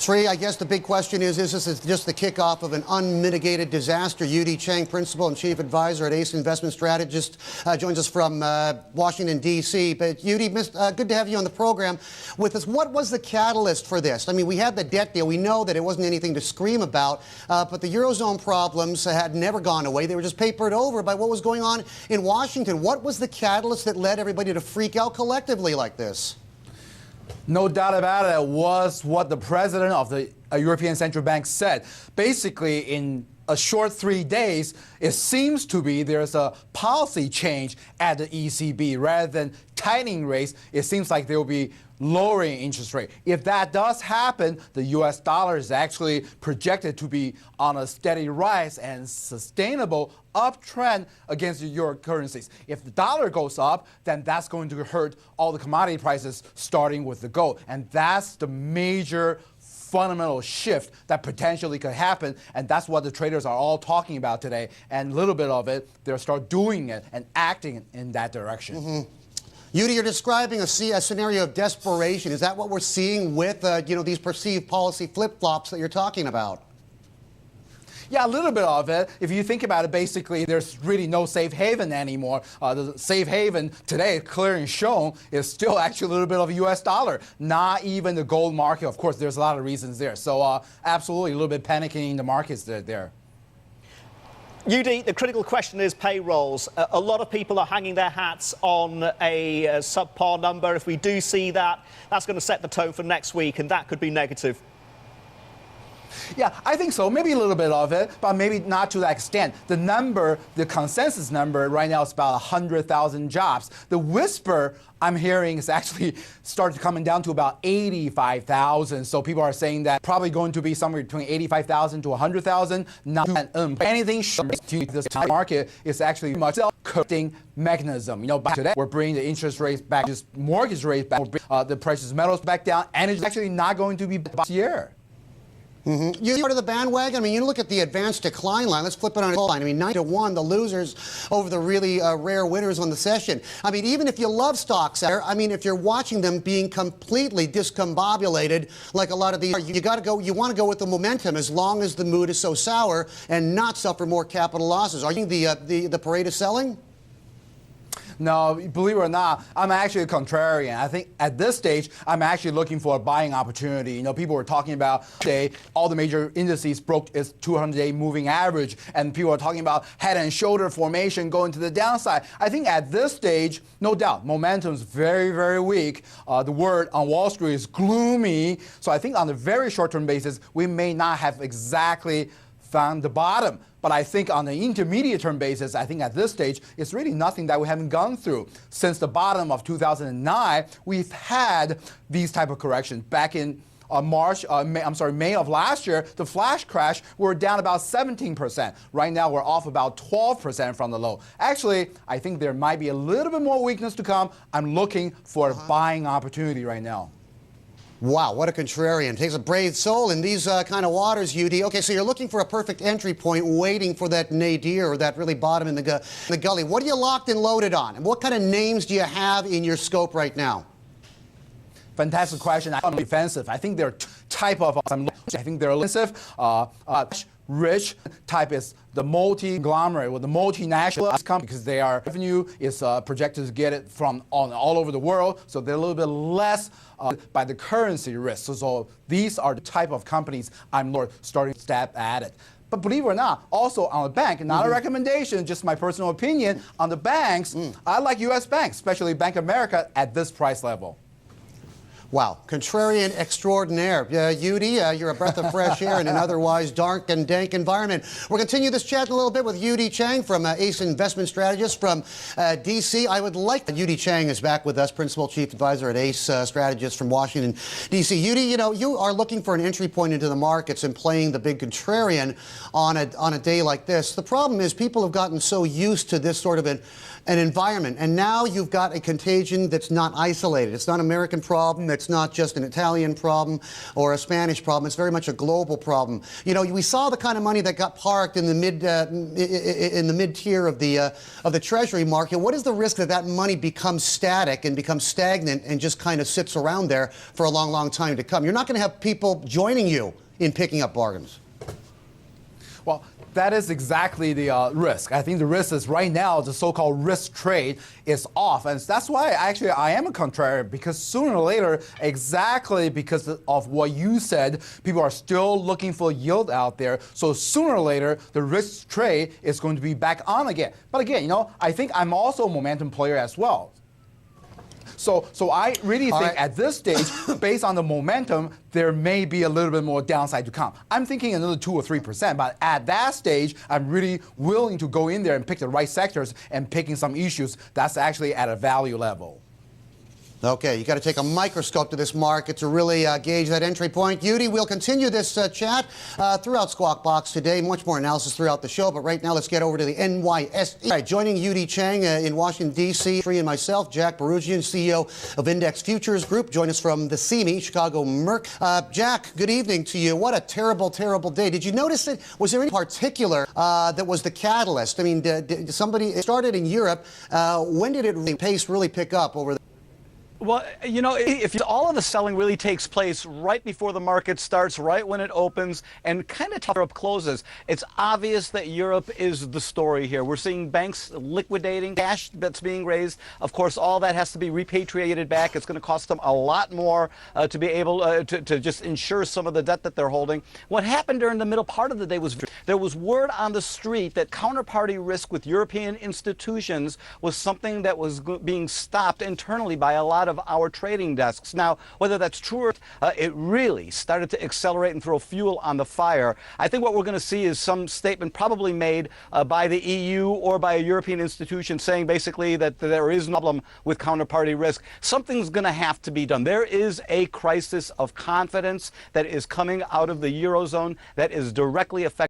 Tree, I guess the big question is this just the kickoff of an unmitigated disaster? Yu-Dee Chang, Principal and Chief Advisor at ACE Investment Strategist, joins us from Washington, D.C. But Yu-Dee, good to have you on the program with us. What was the catalyst for this? I mean, we had the debt deal. We know that it wasn't anything to scream about, but the Eurozone problems had never gone away. They were just papered over by what was going on in Washington. What was the catalyst that led everybody to freak out collectively like this? No doubt about it, it was what the president of the European Central Bank said. Basically, in a short 3 days, it seems to be there's a policy change at the ECB. Rather than tightening rates, it seems like they will be lowering interest rate. If that does happen, the US dollar is actually projected to be on a steady rise and sustainable uptrend against the euro currencies. If the dollar goes up, then that's going to hurt all the commodity prices, starting with the gold. And that's the major fundamental shift that potentially could happen, and that's what the traders are all talking about today. And a little bit of it, they'll start doing it and acting in that direction. Mm-hmm. Yu-Dee, you're describing a scenario of desperation. Is that what we're seeing with these perceived policy flip-flops that you're talking about? Yeah, a little bit of it. If you think about it, basically, there's really no safe haven anymore. The safe haven today, clear and shown, is still actually a little bit of a U.S. dollar, not even the gold market. Of course, there's a lot of reasons there. So absolutely, a little bit panicking in the markets there. Yu-Dee, the critical question is payrolls. A lot of people are hanging their hats on a subpar number. If we do see that, that's going to set the tone for next week, and that could be negative. Yeah, I think so. Maybe a little bit of it, but maybe not to that extent. The number, the consensus number right now is about 100,000 jobs. The whisper I'm hearing is actually started coming down to about 85,000. So people are saying that probably going to be somewhere between 85,000 to 100,000. Not anything to this market is actually much correcting mechanism. You know, by today we're bringing the interest rates back, just mortgage rates back, the prices of metals back down, and it's actually not going to be this year. Mm-hmm. You're part of the bandwagon. I mean, you look at the advanced decline line. Let's flip it on its line. I mean, 9-1, the losers over the really rare winners on the session. I mean, even if you love stocks, I mean, if you're watching them being completely discombobulated, like a lot of these, you want to go with the momentum as long as the mood is so sour and not suffer more capital losses. Are you the parade is selling? No, believe it or not, I'm actually a contrarian. I think at this stage, I'm actually looking for a buying opportunity. You know, people were talking about today, all the major indices broke its 200-day moving average, and people are talking about head and shoulder formation going to the downside. I think at this stage, no doubt, momentum is very, very weak. The word on Wall Street is gloomy. So I think on a very short-term basis, we may not have exactly found the bottom. But I think on the intermediate term basis, I think at this stage, it's really nothing that we haven't gone through. Since the bottom of 2009, we've had these type of corrections. Back in May of last year, the flash crash, we're down about 17%. Right now, we're off about 12% from the low. Actually, I think there might be a little bit more weakness to come. I'm looking for a buying opportunity right now. Wow, what a contrarian. Takes a brave soul in these kind of waters, Yu-Dee. Okay, so you're looking for a perfect entry point, waiting for that nadir or that really bottom in the gully. What are you locked and loaded on? And what kind of names do you have in your scope right now? Fantastic question. I'm defensive. I think they're type of, I think they're offensive. Rich type is the multi-conglomerate or the multinational company because their revenue is projected to get it from all over the world, so they're a little bit less by the currency risk. So these are the type of companies I'm starting to stab at it. But believe it or not, also on the bank, not a recommendation, just my personal opinion, on the banks, I like U.S. banks, especially Bank of America at this price level. Wow, contrarian extraordinaire. Yu-Dee, you're a breath of fresh air in an otherwise dark and dank environment. We'll continue this chat in a little bit with Yu-Dee Chang from ACE Investment Strategist from D.C. I would like Yu-Dee Chang is back with us, Principal Chief Advisor at ACE Strategist from Washington, D.C. Yu-Dee, you know, you are looking for an entry point into the markets and playing the big contrarian on a day like this. The problem is people have gotten so used to this sort of an an environment. And now you've got a contagion that's not isolated. It's not an American problem. It's not just an Italian problem or a Spanish problem. It's very much a global problem. You know, we saw the kind of money that got parked in the mid tier of the Treasury market. What is the risk that that money becomes static and becomes stagnant and just kind of sits around there for a long, long time to come? You're not going to have people joining you in picking up bargains. Well, that is exactly the risk. I think the risk is right now the so-called risk trade is off. And that's why actually I am a contrarian, because sooner or later, exactly because of what you said, people are still looking for yield out there. So sooner or later, the risk trade is going to be back on again. But again, you know, I think I'm also a momentum player as well. So I really think at this stage, based on the momentum, there may be a little bit more downside to come. I'm thinking another 2 or 3%, but at that stage, I'm really willing to go in there and pick the right sectors and picking some issues that's actually at a value level. Okay, you got to take a microscope to this market to really gauge that entry point. Yu-Dee, we'll continue this chat throughout Squawk Box today. Much more analysis throughout the show, but right now let's get over to the NYSE. All right, joining Yu-Dee Chang in Washington, D.C., and myself, Jack Barugian, CEO of Index Futures Group. Join us from the CME, Chicago Merc. Jack, good evening to you. What a terrible, terrible day. Did you notice it? Was there any particular that was the catalyst? I mean, did somebody, it started in Europe. When did the pace really pick up over there? Well, you know, if all of the selling really takes place right before the market starts, right when it opens, and kind of Europe closes, it's obvious that Europe is the story here. We're seeing banks liquidating cash that's being raised. Of course, all that has to be repatriated back. It's going to cost them a lot more to be able to just insure some of the debt that they're holding. What happened during the middle part of the day was there was word on the street that counterparty risk with European institutions was something that was being stopped internally by a lot of our trading desks. Now, whether that's true or it really started to accelerate and throw fuel on the fire. I think what we're going to see is some statement probably made by the EU or by a European institution saying basically that there is no problem with counterparty risk. Something's going to have to be done. There is a crisis of confidence that is coming out of the Eurozone that is directly affecting